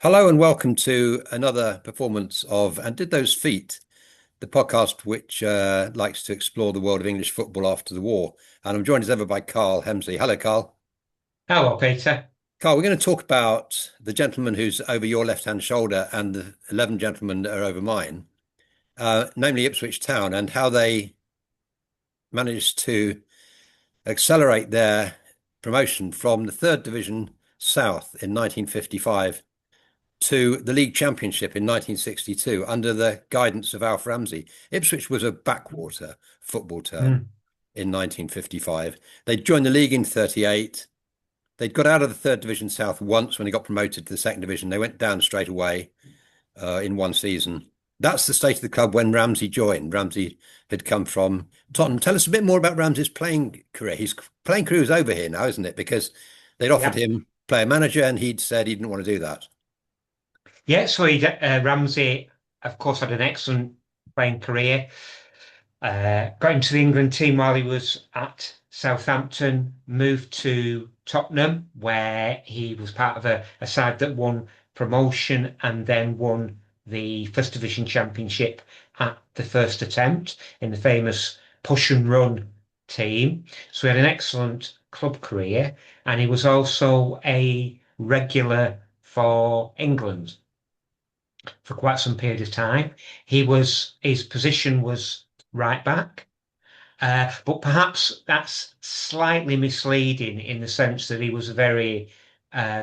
Hello and welcome to another performance of And Did Those Feet, the podcast which likes to explore the world of English football after the war. And I'm joined as ever by Karl Ramsey. Hello, Karl. Hello, Peter. Karl, we're going to talk about the gentleman who's over your left-hand shoulder and the 11 gentlemen that are over mine, namely Ipswich Town, and how they managed to accelerate their promotion from the third division south in 1955 to the League Championship in 1962 under the guidance of Alf Ramsey. Ipswich was a backwater football town Mm. in 1955. They'd joined the league in 38. They'd got out of the third division south once when they got promoted to the second division. They went down straight away in one season. That's the state of the club when Ramsey joined. Ramsey had come from Tottenham. Tell us a bit more about Ramsey's playing career. His playing career is over here now, isn't it? Because they'd offered Yeah. him player manager and he'd said he didn't want to do that. Yeah, so Ramsey, of course, had an excellent playing career. Got into the England team while he was at Southampton, moved to Tottenham, where he was part of a side that won promotion and then won the First Division Championship at the first attempt in the famous push and run team. So he had an excellent club career, and he was also a regular for England for quite some period of time. His position was right back, but perhaps that's slightly misleading in the sense that he was a very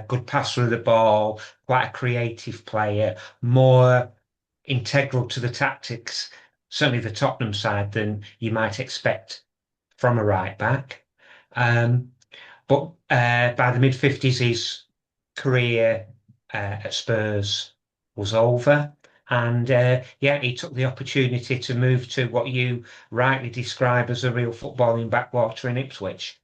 good passer of the ball, quite a creative player, more integral to the tactics, certainly the Tottenham side, than you might expect from a right back. Um, but by the mid 50s, his career at Spurs was over. And yeah, he took the opportunity to move to what you rightly describe as a real footballing backwater in Ipswich.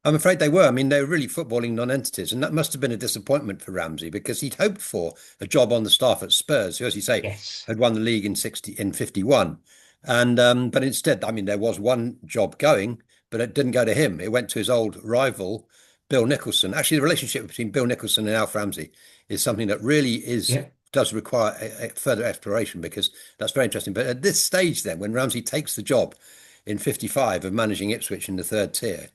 I'm afraid they were. I mean, they were really footballing non-entities, and that must have been a disappointment for Ramsey because he'd hoped for a job on the staff at Spurs, who, as you say, Yes. had won the league in 51. And but instead, I mean, there was one job going, but it didn't go to him. It went to his old rival, Bill Nicholson. Actually, the relationship between Bill Nicholson and Alf Ramsey is something that really is Yeah. does require a further exploration because that's very interesting. But at this stage, then, when Ramsey takes the job in 55 of managing Ipswich in the third tier.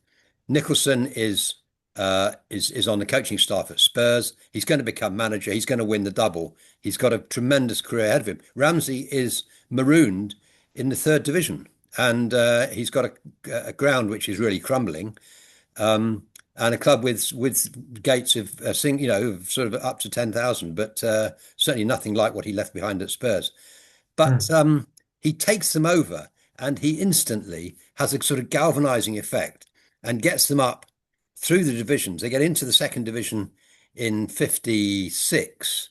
Nicholson is on the coaching staff at Spurs. He's going to become manager. He's going to win the double. He's got a tremendous career ahead of him. Ramsey is marooned in the third division, and he's got a ground which is really crumbling, and a club with gates of sort of up to 10,000, but certainly nothing like what he left behind at Spurs. But Mm. he takes them over and he instantly has a sort of galvanizing effect and gets them up through the divisions. They get into the second division in 56.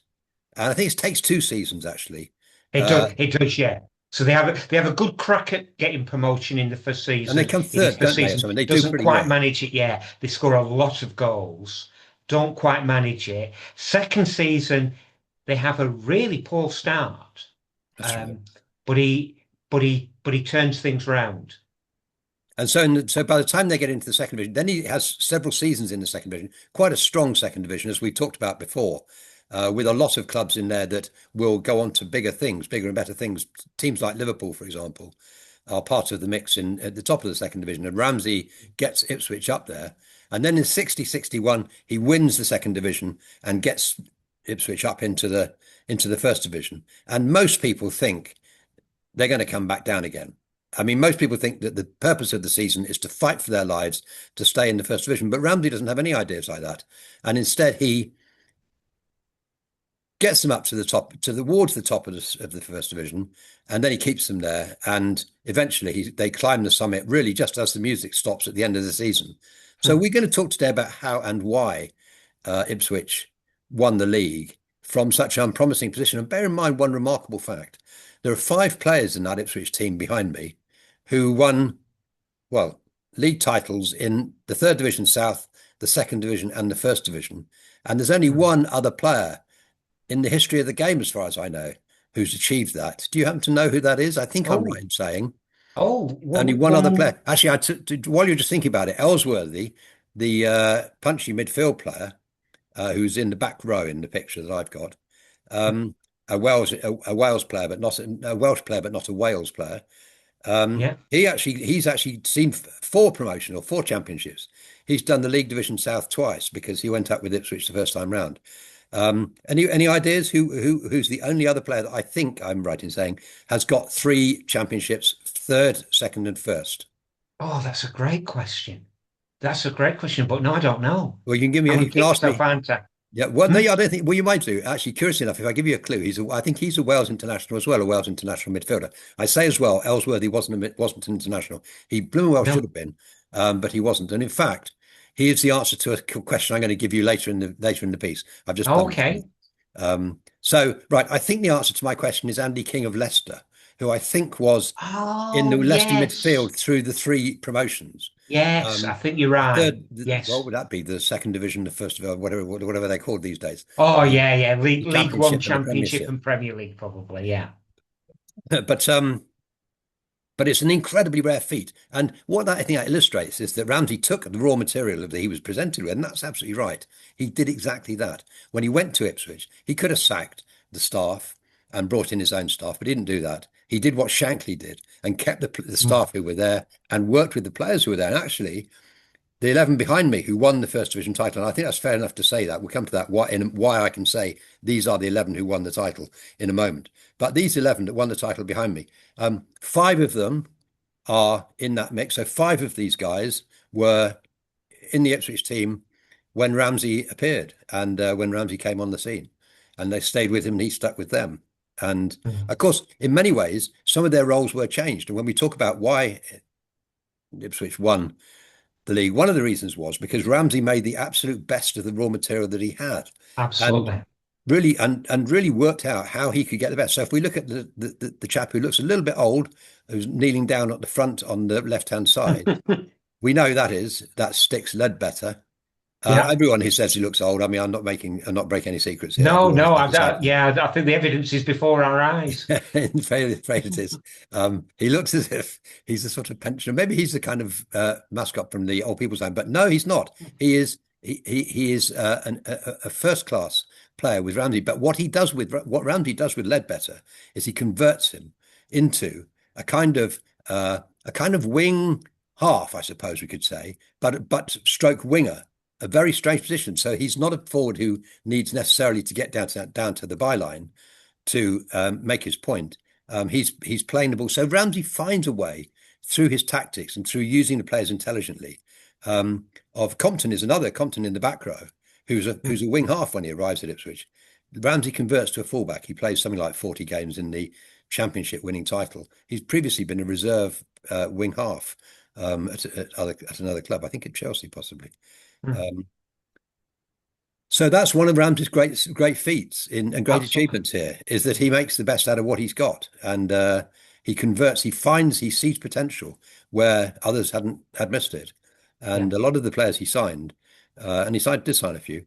And I think it takes two seasons actually. It Uh, does, it does, yeah. So they have a good crack at getting promotion in the first and they season. come In his third, first don't they, or season, something? They do doesn't pretty quite well. manage it. Yeah, they score a lot of goals, don't quite manage it. Second season, they have a really poor start, That's right. um, but he turns things round. And so by the time they get into the second division, then he has several seasons in the second division, quite a strong second division, as we talked about before, with a lot of clubs in there that will go on to bigger things, bigger and better things. Teams like Liverpool, for example, are part of the mix in at the top of the second division. And Ramsey gets Ipswich up there. And then in 60-61, he wins the second division and gets Ipswich up into the first division. And most people think they're going to come back down again. I mean, most people think that the purpose of the season is to fight for their lives to stay in the first division, but Ramsey doesn't have any ideas like that. And instead, he gets them up to the top, towards the top of the first division, and then he keeps them there. And eventually, they climb the summit really just as the music stops at the end of the season. So Hmm. we're going to talk today about how and why Ipswich won the league from such an unpromising position. And bear in mind one remarkable fact. There are five players in that Ipswich team behind me who won, well, league titles in the third division south, the second division, and the first division. And there's only Hmm. one other player in the history of the game, as far as I know, who's achieved that. Do you happen to know who that is? I think I'm right Oh, in saying only one other one. player. Actually, while you're just thinking about it, Ellsworthy, the punchy midfield player, who's in the back row in the picture that I've got. a Wales player, but not a Welsh player, but not a Wales player. Yeah. He's actually seen four promotion or four championships. He's done the League Division South twice because he went up with Ipswich the first time round. Any ideas who's the only other player that I think I'm right in saying has got three championships, third, second, and first? Oh, that's a great question. That's a great question, but no, I don't know. Well, you can give me, I'm going you to can kick ask myself, me. aren't I? Yeah, well, no, Hmm? I don't think. Well, you might do. Actually, curious enough, if I give you a clue, I think he's a Wales international as well, a Wales international midfielder. I say as well, Ellsworthy wasn't an international. He blooming well should No. have been, but he wasn't. And in fact, he is the answer to a question I'm going to give you later in the piece. I've just punched Okay. you. So right, I think the answer to my question is Andy King of Leicester, who I think was in the Oh, Leicester yes. midfield through the three promotions. Yes, I Um, think you're the right. third, what Yes. would that be? The second division, the first, whatever they're called these days. Oh, Uh, yeah, yeah. the League One, Championship and the Championship, Premiership. and Premier League, probably. Yeah. But it's an incredibly rare feat. And what that I think that illustrates is that Ramsey took the raw material that he was presented with, and that's absolutely right. He did exactly that. When he went to Ipswich, he could have sacked the staff and brought in his own staff, but he didn't do that. He did what Shankly did and kept the Mm. staff who were there and worked with the players who were there. And actually, the 11 behind me who won the first division title, and I think that's fair enough to say that. We'll come to that, why I can say these are the 11 who won the title in a moment. But these 11 that won the title behind me, five of them are in that mix. So five of these guys were in the Ipswich team when Ramsey appeared and when Ramsey came on the scene. And they stayed with him and he stuck with them. And Mm. of course, in many ways, some of their roles were changed. And when we talk about why Ipswich won the league, one of the reasons was because Ramsey made the absolute best of the raw material that he had, and Absolutely. really worked out how he could get the best. So if we look at the chap who looks a little bit old, who's kneeling down at the front on the left hand side, we know that's Sticks Ledbetter. Yeah. Everyone who says he looks old, I mean, I'm not breaking any secrets here. No, Everyone who no. says it's out there. Yeah, I think the evidence is before our eyes. Afraid it is. He looks as if he's a sort of pensioner. Maybe he's the kind of mascot from the old people's home, but no, he's not. He is a first class player with Ramsey. But what Ramsey does with Ledbetter is he converts him into a kind of wing half, I suppose we could say, but stroke winger. A very strange position. So he's not a forward who needs necessarily to get down to the byline to make his point. He's playing the ball. So Ramsey finds a way through his tactics and through using the players intelligently. Of Compton is another Compton in the back row, who's a wing half when he arrives at Ipswich. Ramsey converts to a fullback. He plays something like 40 games in the Championship winning title. He's previously been a reserve wing half at another club, I think at Chelsea possibly. Mm. Um, so that's one of Ramsey's great feats and great Absolutely. achievements here is that he makes the best out of what he's got, and he sees potential where others had missed it, Yeah. and a lot of the players he signed, and did sign a few,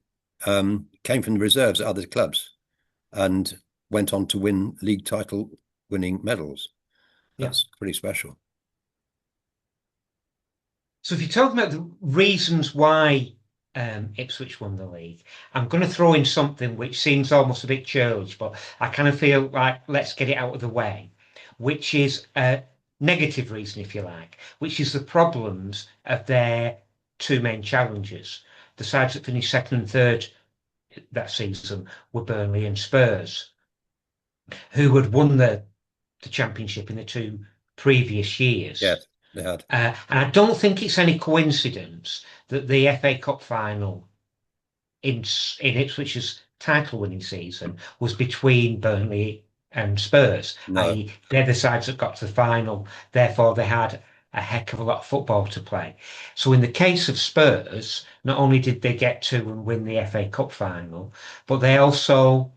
came from the reserves at other clubs and went on to win league title winning medals. Yeah. That's pretty special. So if you're talking about the reasons why Ipswich won the league, I'm going to throw in something which seems almost a bit churlish, but I kind of feel like let's get it out of the way, which is a negative reason, if you like, which is the problems of their two main challengers. The sides that finished second and third that season were Burnley and Spurs, who had won the championship in the two previous years. Yes, they had. And I don't think it's any coincidence that the FA Cup final in Ipswich's title-winning season was between Burnley and Spurs, No, i.e., they're the sides that got to the final. Therefore, they had a heck of a lot of football to play. So, in the case of Spurs, not only did they get to and win the FA Cup final, but they also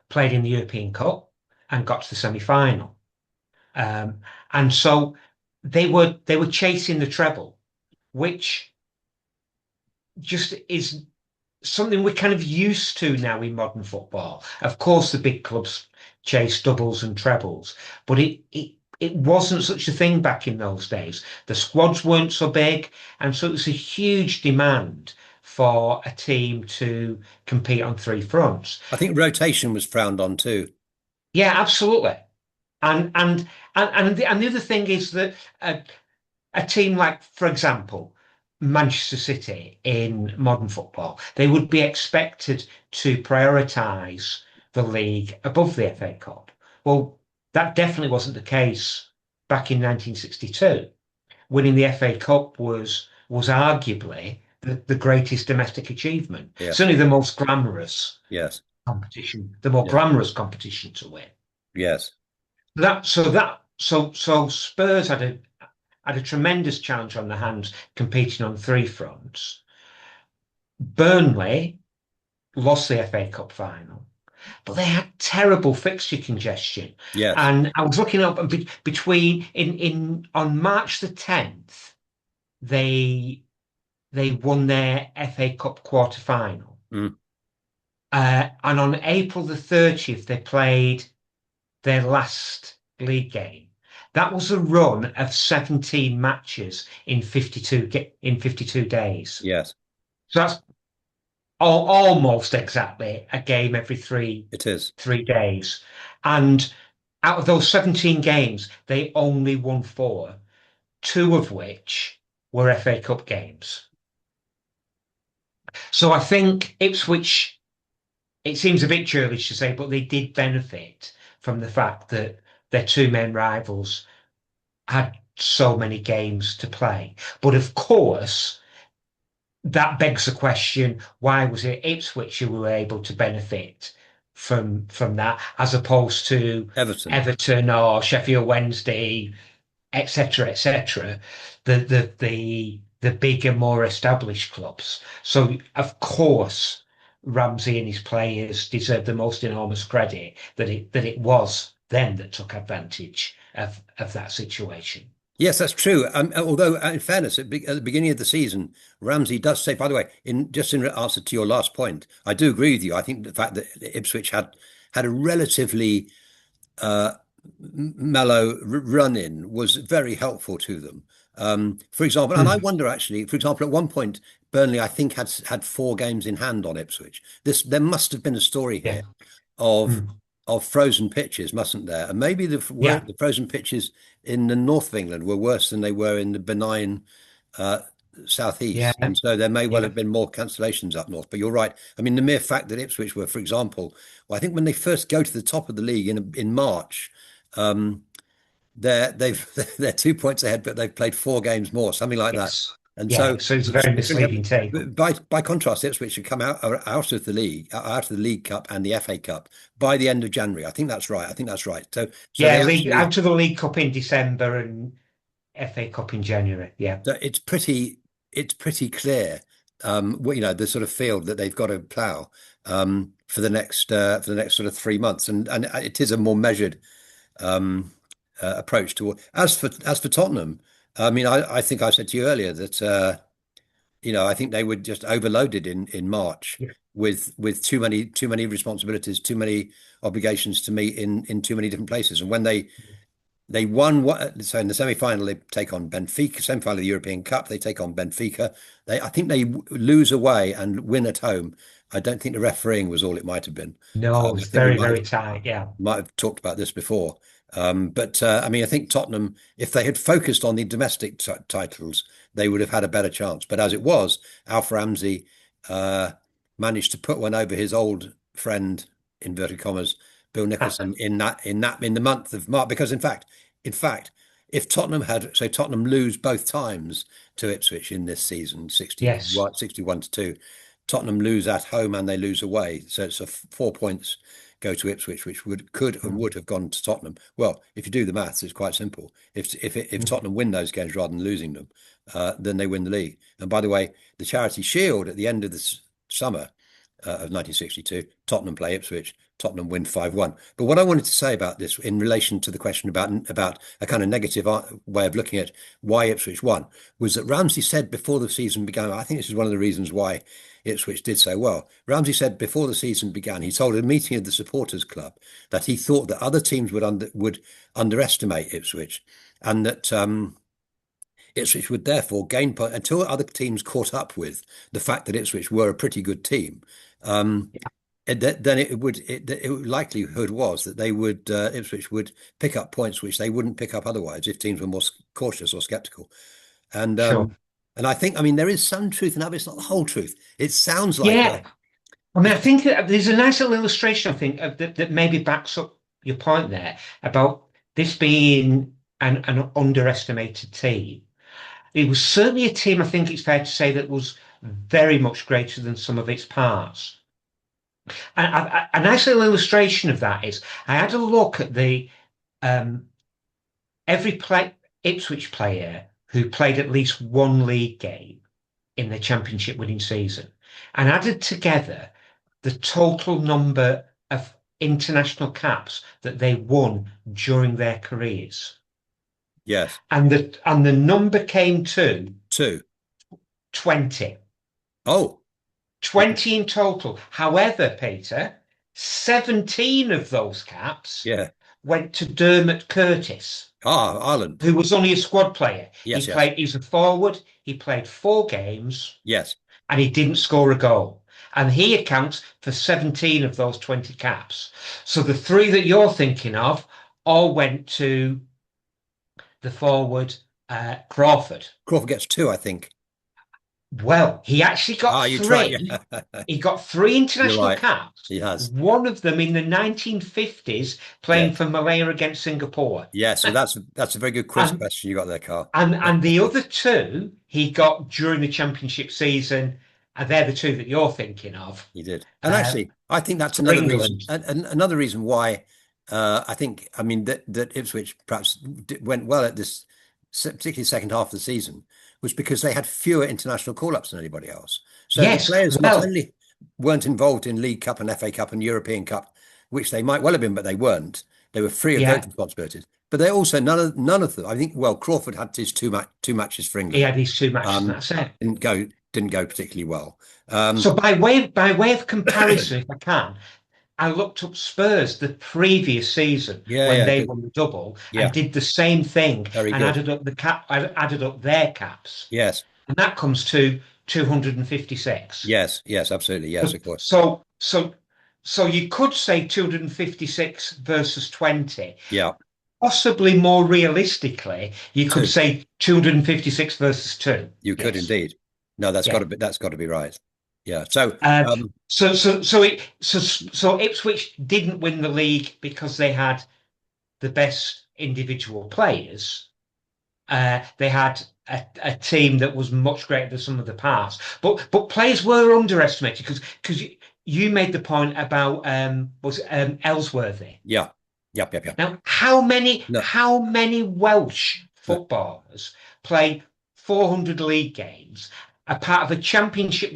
played in the European Cup and got to the semi-final. Um, and so they were chasing the treble, which just is something we're kind of used to now in modern football. Of course, the big clubs chase doubles and trebles, but it wasn't such a thing back in those days. The squads weren't so big, and so it was a huge demand for a team to compete on three fronts. I think rotation was frowned on too. Yeah, absolutely. And the other thing is that a team like, for example, Manchester City in modern football, they would be expected to prioritise the league above the FA Cup. Well, that definitely wasn't the case back in 1962. Winning the FA Cup was arguably the greatest domestic achievement, Yes, certainly the most glamorous yes, competition, the more yes, glamorous competition to win. yes, So Spurs had a tremendous challenge on their hands competing on three fronts. Burnley lost the FA Cup final, but they had terrible fixture congestion. yes, And I was looking up and between in on March the 10th, they they won their FA Cup quarter final. mm, And on April the 30th, they played their last league game. That was a run of 17 matches in 52 days. yes. So that's almost exactly a game every It is. 3 days. And out of those 17 games, they only won four, two of which were FA Cup games. So I think Ipswich, it seems a bit churlish to say, but they did benefit from the fact that their two main rivals had so many games to play. But of course, that begs the question, why was it Ipswich who were able to benefit from that as opposed to Everton. Everton or Sheffield Wednesday, etc., the bigger, more established clubs. So of course, Ramsey and his players deserve the most enormous credit that it was them that took advantage of that situation. Yes, that's true. Although, in fairness, at the beginning of the season, Ramsey does say, by the way, in answer to your last point, I do agree with you. I think the fact that Ipswich had a relatively uh, mellow run in was very helpful to them. For example, and I Mm, wonder actually, for example, at one point, Burnley, I think, had four games in hand on Ipswich. There must have been a story yeah. here of Mm, frozen pitches, mustn't there? And maybe yeah. the frozen pitches in the north of England were worse than they were in the benign uh, Yeah. southeast, and so there may well Yeah. have been more cancellations up north. But you're right. I mean, the mere fact that Ipswich were, for example, well, I think when they first go to the top of the league in March, um, they're 2 points ahead, but they've played four games more, something like that. Yes. And Yeah. so, So it's a very for example, misleading table. by contrast, Ipswich should come out of the league, out of the League Cup and the FA Cup by the end of January. I think that's right. I think that's right. So Yeah, they league actually out of the League Cup in December and FA Cup in January. Yeah. so it's pretty clear, the sort of field that they've got to plough for the next sort of 3 months, and it is a more measured um, approach to as for Tottenham. I mean, I think I said to you earlier that I think they were just overloaded in March Yeah. with too many responsibilities, too many obligations to meet in too many different places, and when they won what so in the semi-final they take on Benfica, semi-final of the European Cup, they take on Benfica. I think they lose away and win at home. I don't think the refereeing was all it might have been. No, I it's think we very, might very have tight. Yeah. talked about this before. But I mean, I think Tottenham, if they had focused on the domestic titles, they would have had a better chance. But as it was, Alf Ramsey uh, managed to put one over his old friend, inverted commas, Bill Nicholson, in the month of March. Because in fact, if Tottenham lose both times to Ipswich in this season, Yes. 61 to 2, Tottenham lose at home and they lose away. So it's 4 points go to Ipswich, which could and Mm, would have gone to Tottenham. Well, if you do the maths, it's quite simple. If mm, Tottenham win those games rather than losing them, then they win the league. And by the way, the Charity Shield at the end of the summer of 1962, Tottenham play Ipswich. Tottenham win 5-1. But what I wanted to say about this in relation to the question about a kind of negative way of looking at why Ipswich won was that Ramsey said before the season began, I think this is one of the reasons why Ipswich did so well. Ramsey said before the season began, he told a meeting of the supporters club that he thought that other teams would underestimate Ipswich, and that Ipswich would therefore gain point until other teams caught up with the fact that Ipswich were a pretty good team. Um, then likelihood was that they would Ipswich would pick up points which they wouldn't pick up otherwise if teams were more cautious or sceptical. And Sure. I think, I mean, there is some truth in that, but it's not the whole truth. It sounds like Yeah. I mean, I think that there's a nice little illustration, I think, that maybe backs up your point there about this being an underestimated team. It was certainly a team, I think it's fair to say, that was very much greater than some of its parts. And a nice little illustration of that is I had a look at the um, Ipswich player who played at least one league game in the championship winning season and added together the total number of international caps that they won during their careers. yes, And the number came to two. 20. Oh, okay. 20 in total. However, Peter, 17 of those caps Yeah. went to Dermot Curtis, Ireland. who was only a squad player. Yes, yes, He's a forward, he played 4 games yes. and he didn't score a goal. And he accounts for 17 of those 20 caps. So the three that you're thinking of all went to the forward, Crawford. Crawford gets two, I think. Well, he actually got You tried. three. Yeah. He got three You're international right. caps, He has. one of them in the 1950s playing Yes. for Malaya against Singapore. Yeah. So that's a very good quiz And question you got there, Karl. and the other two he got during the championship season, and they're the two that you're thinking of, He did. And actually, I think that's for another reason. England. And another reason why I think, I mean, that Ipswich perhaps went well at this, particularly second half of the season, was because they had fewer international call-ups than anybody else. So the Yes, players not well, only weren't involved in League Cup and FA Cup and European Cup, which they might well have been, but they weren't. They were free of those yeah, responsibilities. But they also none of them. I think. Well, Crawford had his two matches for he England. had these two matches, and Um, that's it. didn't go particularly well. Um, So by way of comparison, if I can, I looked up Spurs the previous season yeah, when yeah, they good. won the double Yeah, and did the same thing very and good. I added up their caps, Yes, and that comes to 256. yes, yes, absolutely. Yes, of course. So so so you could say 256 versus 20. Yeah, Possibly more realistically, you could two. say 256 versus two. You could Yes. indeed. No, Yeah. that's got to be right. Yeah. So, Uh, so Ipswich didn't win the league because they had the best individual players. They had a team that was much greater than some of the past, but players were underestimated because you made the point about was it, Ellsworthy. yeah, yep, yep, yep. Now, No, how many Welsh no, footballers play 400 league games, a part of a championship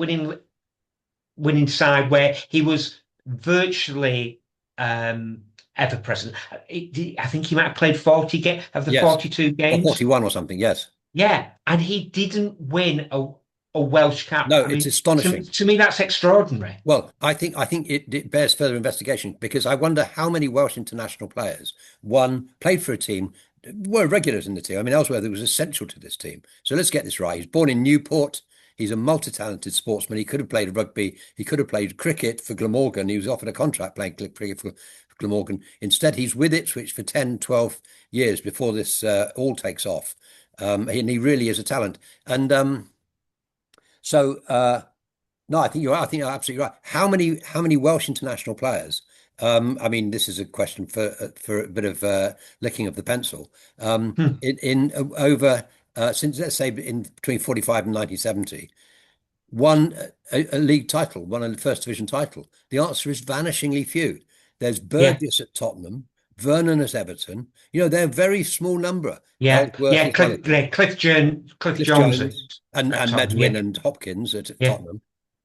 winning side where he was virtually ever present. I think he might have played 40 of the yes, 42 or games. 41 or something. Yes. Yeah, and he didn't win a Welsh Cup. No, I it's mean, to, astonishing. to me, that's extraordinary. Well, I think it bears further investigation because I wonder how many Welsh international players, one, played for a team, were regulars in the team. I mean, Ellsworth was essential to this team. So let's get this right. He's born in Newport. He's a multi-talented sportsman. He could have played rugby. He could have played cricket for Glamorgan. He was offered a contract playing cricket for Glamorgan. Instead, he's with Ipswich for 10, 12 years before this all takes off. And he really is a talent. And so no, I think you're absolutely right. How many Welsh international players? I mean, this is a question for a bit of licking of the pencil. Hmm. In over since let's say in between 45 and 1970, won a league title, won a first division title. The answer is vanishingly few. There's Yeah, Burgess at Tottenham, Vernon at Everton. They're a very small number. yeah, Ellsworth yeah. is one of them. Cliff Cliff Jones Jones and at Tottenham. Medwin Yeah, and Hopkins at yeah, Tottenham.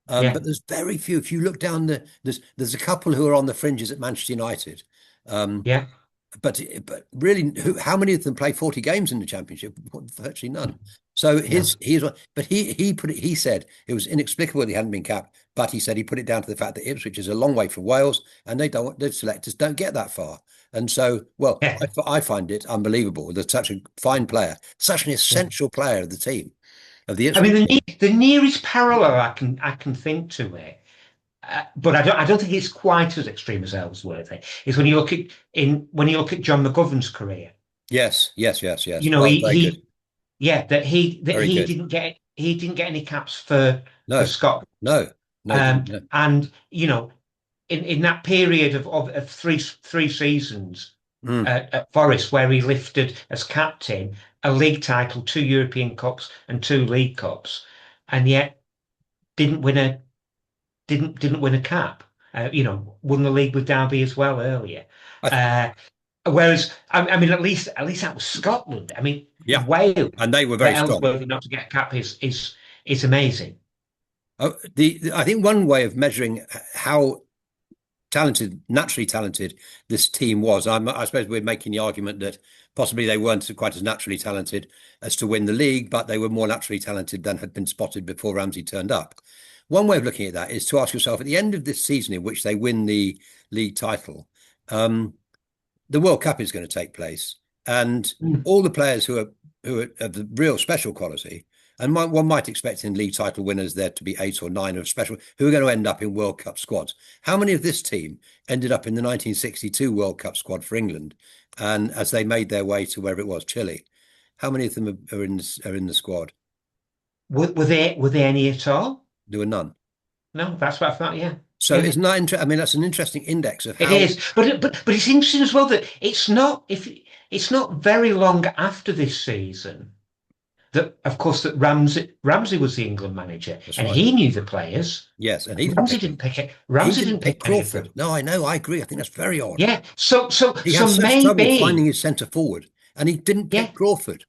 yeah, But there's very few. If you look down there's a couple who are on the fringes at Manchester United. Um, yeah. but really, how many of them play 40 games in the championship? Virtually none. So No. but he put it. He said it was inexplicable that he hadn't been capped, but he said he put it down to the fact that Ipswich is a long way from Wales, and the selectors don't get that far. And so, well, Yeah. I find it unbelievable that such a fine player, such an Yeah. essential player of the team, of the I Ipswich mean, team. the nearest parallel I can think to it, but I don't think it's quite as extreme as Ellsworthy. Is when you look at John McGovern's career. Yes, yes, yes, yes. You know, Well, very good, yeah, that very he good. didn't get any caps for No, Scotland. no, no, didn't no. And in that period of three seasons Mm. at Forest, where he lifted as captain a league title, two European Cups, and two League Cups, and yet didn't win a didn't win a cap. Won the league with Derby as well earlier. I, Uh, Whereas, I mean, at least that was Scotland. I mean, yeah, Wales and they were for very strong. Ellsworthy not to get a cap is amazing. I think one way of measuring how talented, naturally talented this team was, I suppose we're making the argument that possibly they weren't quite as naturally talented as to win the league, but they were more naturally talented than had been spotted before Ramsey turned up. One way of looking at that is to ask yourself at the end of this season in which they win the league title, um, the World Cup is going to take place, and Mm. all the players who are of the real special quality, and one might expect in league title winners there to be 8 or 9 of special who are going to end up in World Cup squads. How many of this team ended up in the 1962 World Cup squad for England, and as they made their way to wherever it was, Chile? How many of them are in the squad? Were there any at all? There were none. No, that's what I thought. Yeah, So yeah, isn't that interesting? I mean, that's an interesting index of it how. is. But it's interesting as well that it's not very long after this season that, of course, that Ramsey was the England manager That's and right. he knew the players. Yes, and he didn't Ramsey pick didn't them. pick it. He Ramsey didn't didn't pick pick any of Crawford. them. No, I know. I agree. I think that's very odd. Yeah. So He had such trouble finding maybe, his centre forward, and he didn't yeah, pick Crawford.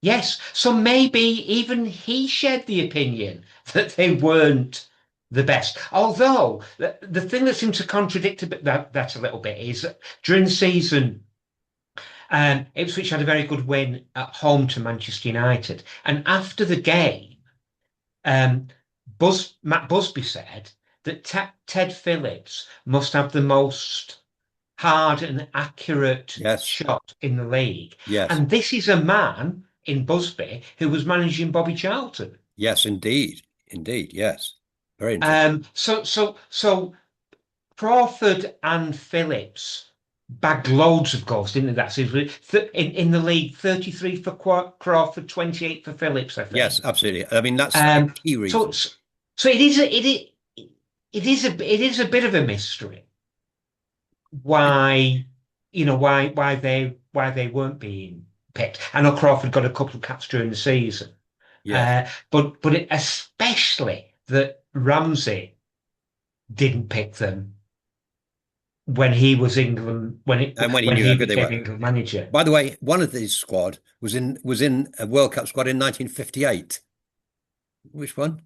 yes. So maybe even he shared the opinion that they weren't the best. Although the thing that seems to contradict that a little bit is that during the season, Ipswich had a very good win at home to Manchester United, and after the game, um, Matt Busby said that Ted Phillips must have the most hard and accurate Yes, shot in the league. yes, And this is a man in Busby who was managing Bobby Charlton. yes, indeed, indeed, yes. Very interesting. So Crawford and Phillips bagged loads of goals, didn't they? That season in the league, 33 for Crawford, 28 for Phillips, I Yes, think. absolutely. I mean, that's a Um, key so reason. so it is a bit of a mystery why why they weren't being picked. I know Crawford got a couple of caps during the season, Yes, especially that Ramsey didn't pick them when he was England and when he when knew how he good they became were. England manager. By the way, one of these squad was in a World Cup squad in 1958. Which one?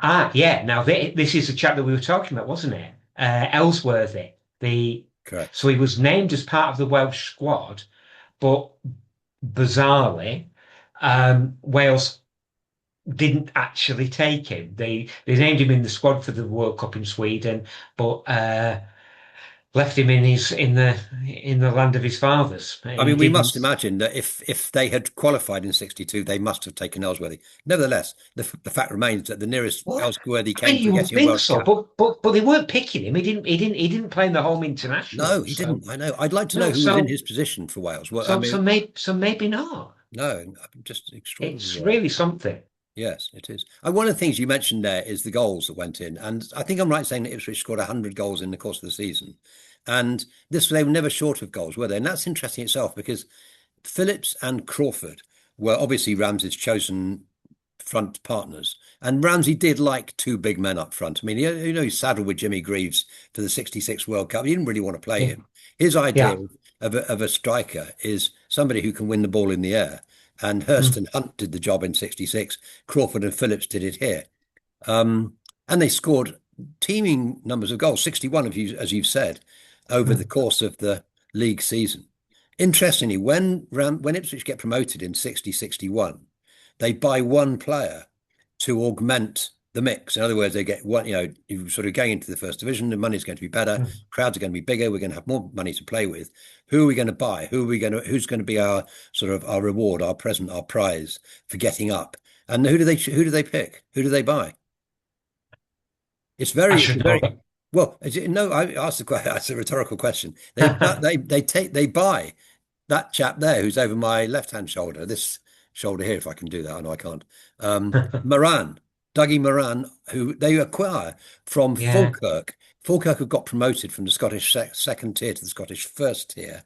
Yeah. Now this is the chap that we were talking about, wasn't it? Ellsworthy. The Correct. So he was named as part of the Welsh squad, but bizarrely, Wales didn't actually take him. They named him in the squad for the World Cup in Sweden, but left him in the land of his fathers. I He mean, we must didn't. imagine that if they had qualified in 62, they must have taken Ellsworthy. Nevertheless, the fact remains that the nearest Well, Ellsworthy I came mean, to you would getting a think World so, Cup. but they weren't picking him. He didn't play in the home No, he internationals. So didn't. I know. I'd like to know no, who was in so his position for Wales. Well, I so so mean, maybe not. no, just extraordinary It's work. really something. Yes, it is. And one of the things you mentioned there is the goals that went in. And I think I'm right saying that Ipswich scored 100 goals in the course of the season. And they were never short of goals, were they? And that's interesting itself because Phillips and Crawford were obviously Ramsey's chosen front partners. And Ramsey did like two big men up front. I mean, he's saddled with Jimmy Greaves for the 66 World Cup. He didn't really want to play Yeah, him. His idea yeah. of a striker is somebody who can win the ball in the air. And Hurst Mm, and Hunt did the job in 66. Crawford and Phillips did it here. Um, and they scored teeming numbers of goals, 61 of you, as you've said, over the mm. course of the league season. Interestingly, when Ipswich get promoted in 60-61, they buy one player to augment the mix. In other words, they get one, you sort of going into the first division, the money's going to be better, Mm. crowds are going to be bigger, we're going to have more money to play with. Who are we going to buy? Who's going to be our sort of our reward, our present, our prize for getting up? And who do they pick? Who do they buy? I It's should know very well. No, I asked the question. That's a rhetorical question. They that. they buy that chap there who's over my left hand shoulder, this shoulder here, if I can do that. I know I can't. Moran, Dougie Moran, who they acquire from Yeah. Falkirk. Falkirk have got promoted from the Scottish second tier to the Scottish first tier,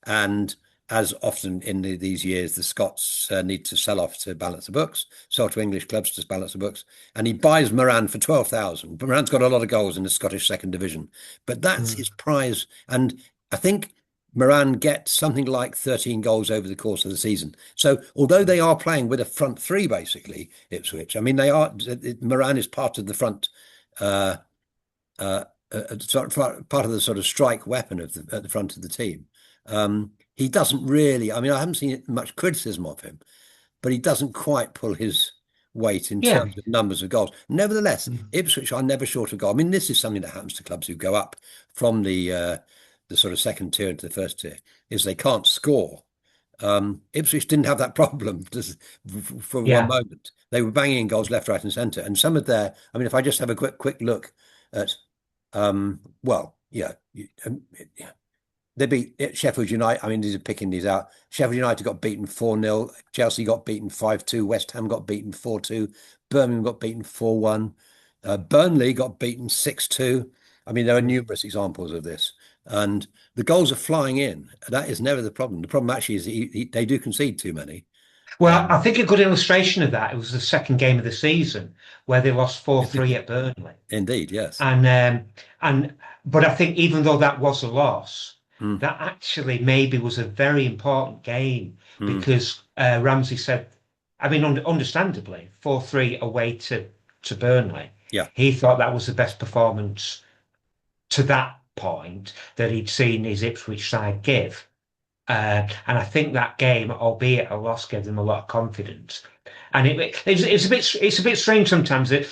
and as often in these years, the Scots need to sell off to balance the books, sell to English clubs to balance the books. And he buys Moran for 12,000. Moran's got a lot of goals in the Scottish second division, but that's his Mm. prize. And I think Moran gets something like 13 goals over the course of the season. So although they are playing with a front three, basically, Ipswich, I mean, Moran is part of the front. Uh, Part of the sort of strike weapon at the front of the team. He doesn't really. I mean, I haven't seen much criticism of him, but he doesn't quite pull his weight in Yeah. terms of numbers of goals. Nevertheless, Mm. Ipswich are never short of goal. I mean, this is something that happens to clubs who go up from the sort of second tier into the first tier, is they can't score. Ipswich didn't have that problem just for one Yeah. moment. They were banging in goals left, right, and centre. And some of their, I mean, if I just have a quick look at well, yeah, yeah. They beat Sheffield United. I mean, these are picking these out. Sheffield United got beaten 4-0. Chelsea got beaten 5-2. West Ham got beaten 4-2. Birmingham got beaten 4-1. Burnley got beaten 6-2. I mean, there are Mm. numerous examples of this. And the goals are flying in. That is never the problem. The problem actually is they do concede too many. Well, I Um, think a good illustration of that, it was the second game of the season where they lost 4-3 at Burnley. Indeed, yes. And and but I think even though that was a loss, Mm, that actually maybe was a very important game mm, because Ramsey said, I mean, understandably, 4-3 away to Burnley. yeah. He thought that was the best performance to that point that he'd seen his Ipswich side give. And I think that game, albeit a loss, gave them a lot of confidence. And it's a bit strange sometimes that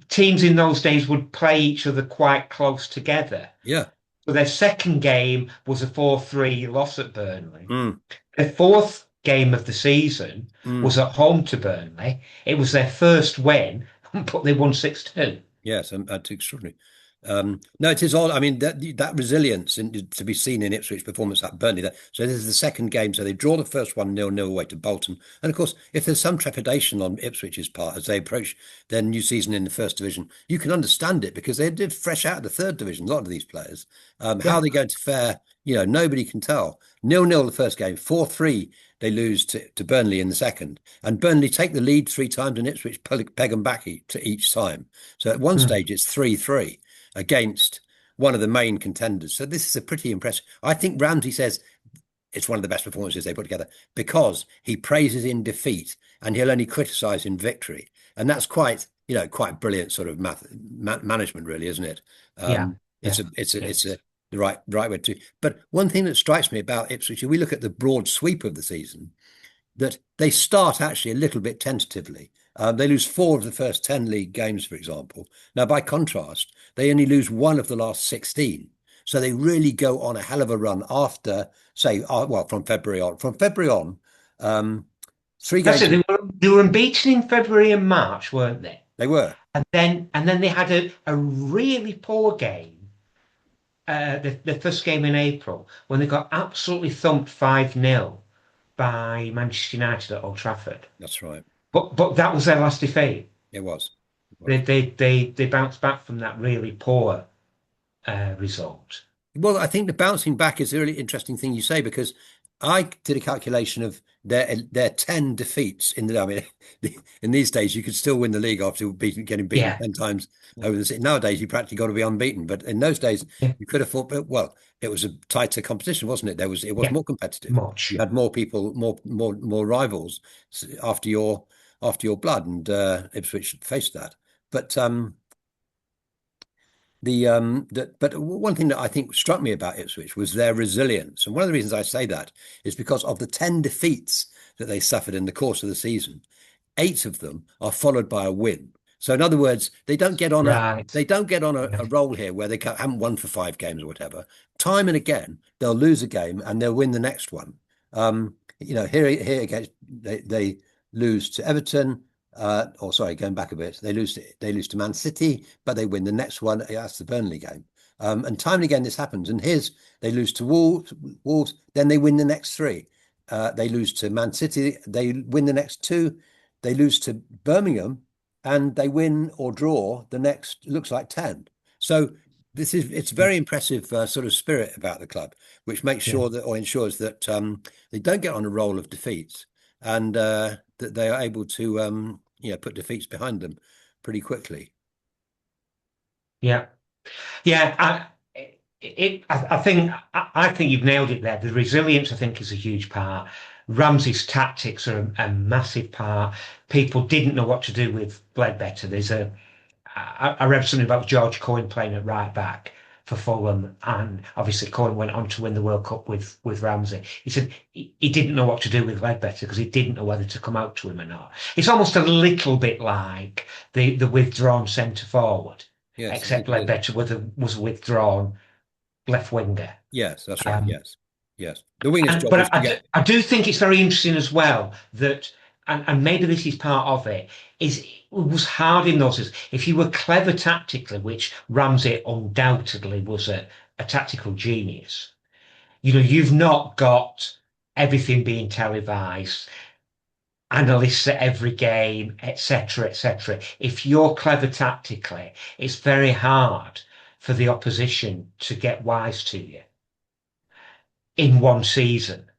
teams in those days would play each other quite close together. Yeah. So their second game was a 4-3 loss at Burnley. Mm, Their fourth game of the season mm. was at home to Burnley. It was their first win, but they won 6-2. Yes, that's extraordinary. No, it is all. I mean, that resilience to be seen in Ipswich performance at Burnley. So this is the second game. So they draw the first one 0-0 away to Bolton. And of course, if there's some trepidation on Ipswich's part as they approach their new season in the first division, you can understand it because they did fresh out of the third division. A lot of these players, how Yeah. they're going to fare, nobody can tell. 0-0 the first game, 4-3 they lose to Burnley in the second, and Burnley take the lead three times, and Ipswich peg them back to each time. So at one Mm. stage it's 3-3 against one of the main contenders. So this is a pretty impressive. I think Ramsey says it's one of the best performances they put together because he praises in defeat and he'll only criticise in victory, and that's quite brilliant sort of management, really, isn't it? Yeah. Um, it's Yeah. a it's a it's It's, a the right way to. But one thing that strikes me about Ipswich, if we look at the broad sweep of the season, that they start actually a little bit tentatively. They lose four of the first 10 league games, for example. Now, by contrast, they only lose one of the last 16. So they really go on a hell of a run after, say, well, from February on. From February on, um, three that's games it. They were unbeaten in February and March, weren't they? they were. And then they had a really poor game, the first game in April, when they got absolutely thumped 5-0 by Manchester United at Old Trafford. That's right. But that was their last defeat. It was. It They was. they they they bounced back from that really poor result. Well, I think the bouncing back is a really interesting thing you say because I did a calculation of their 10 defeats in the. I mean, in these days you could still win the league after getting beaten Yeah. 10 times over the. Nowadays you practically got to be unbeaten, but in those days Yeah. you could have thought. Well, it was a tighter competition, wasn't it? It was Yeah. more competitive. Much. You had more people, more rivals after your blood, and Ipswich faced that. But but one thing that I think struck me about Ipswich was their resilience. And one of the reasons I say that is because of the 10 defeats that they suffered in the course of the season, 8 of them are followed by a win. So in other words, Right. they don't get on a Yeah. roll here where haven't won for 5 games or whatever. Time and again, they'll lose a game and they'll win the next one. Here again, they lose to Everton. Or sorry, going back a bit, they lose to Man City, but they win the next one. That's the Burnley game. And time and again this happens. And here's they lose to Wolves, then they win the next 3. They lose to Man City, they win the next 2. They lose to Birmingham, and they win or draw the next. Looks like 10. So it's very impressive sort of spirit about the club, which makes Yeah. sure that or ensures that they don't get on a roll of defeats, and that they are able to put defeats behind them pretty quickly. Yeah. Yeah. I think you've nailed it there. The resilience, I think, is a huge part. Ramsey's tactics are a massive part. People didn't know what to do with Ledbetter. I read something about George Coyne playing at right back for Fulham, and obviously Coyne went on to win the World Cup with Ramsey. He said he didn't know what to do with Ledbetter because he didn't know whether to come out to him or not. It's almost a little bit like the withdrawn centre forward, Yes, I except think it is. Ledbetter was a withdrawn left winger. Yes, that's right. Um, Yes, yes. The winger's and job is but to get. I do think it's very interesting as well that, and maybe this is part of it, is it was hard in those days. If you were clever tactically, which Ramsey undoubtedly was a tactical genius, you've not got everything being televised, analysts at every game, etc., etc. If you're clever tactically, it's very hard for the opposition to get wise to you in one season.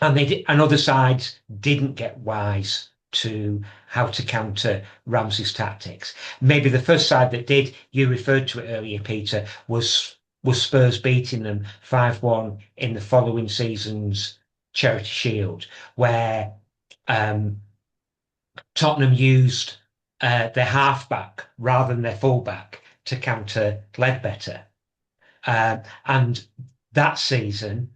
And other sides didn't get wise to how to counter Ramsey's tactics. Maybe the first side that did, you referred to it earlier, Peter, was Spurs beating them 5-1 in the following season's Charity Shield, where um, Tottenham used their halfback rather than their fullback to counter Ledbetter. And that season,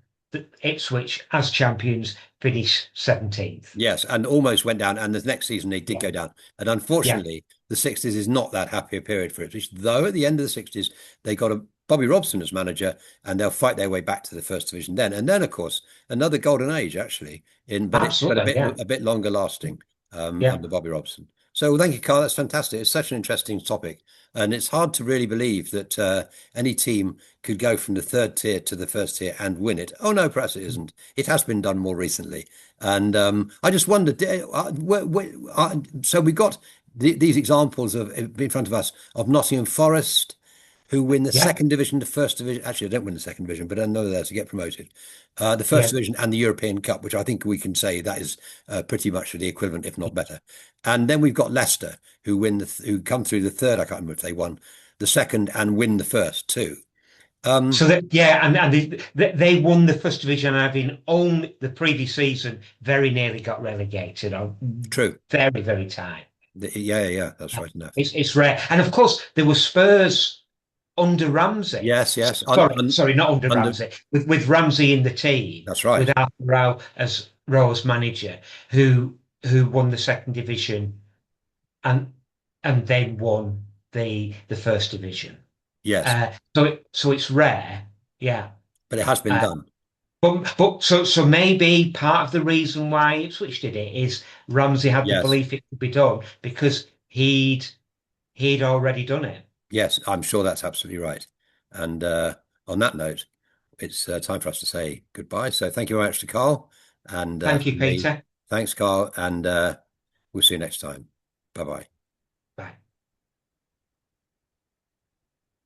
Ipswich, as champions, finished 17th. Yes, and almost went down. And the next season they did Yeah. go down. And Yeah. unfortunately, the 60s is not that happy a period for Ipswich. Though at the end of the 60s, they got a Bobby Robson as manager, and they'll fight their way back to the first division then. And then, of course, another golden age actually, but Absolutely. Yeah. a bit longer lasting Yeah. under Bobby Robson. So thank you, Carl. That's fantastic. It's such an interesting topic, and it's hard to really believe that any team could go from the third tier to the first tier and win it. Oh no, perhaps it isn't. It has been done more recently. And I just wondered, so we got these examples of in front of us of Nottingham Forest, who win the Yeah. second division, the first division. Actually, I don't win the second division, but I know they're there to get promoted. The first Yeah. division and the European Cup, which I think we can say that is pretty much the equivalent, if not better. And then we've got Leicester, who come through the third. I can't remember if they won the second and win the first too. So that, yeah, and they won the first division, having owned the previous season, very nearly got relegated on True. very, very tight. Yeah. That's right enough. It's rare. And of course, there were Spurs under Ramsey. Yes. Sorry, not under Under Ramsey. With Ramsey in the team, That's with right. Alf Rowe as manager, who won the second division and then won the first division. Yes, So it's rare, yeah. but it has been Uh, done. but maybe part of the reason why Ipswich did it is Ramsey had the Yes. belief it could be done because he'd already done it. Yes, I'm sure that's absolutely right. And on that note, it's time for us to say goodbye. So thank you very much to Carl and Thank you, from me. Peter. Thanks, Carl, and we'll see you next time. Bye bye.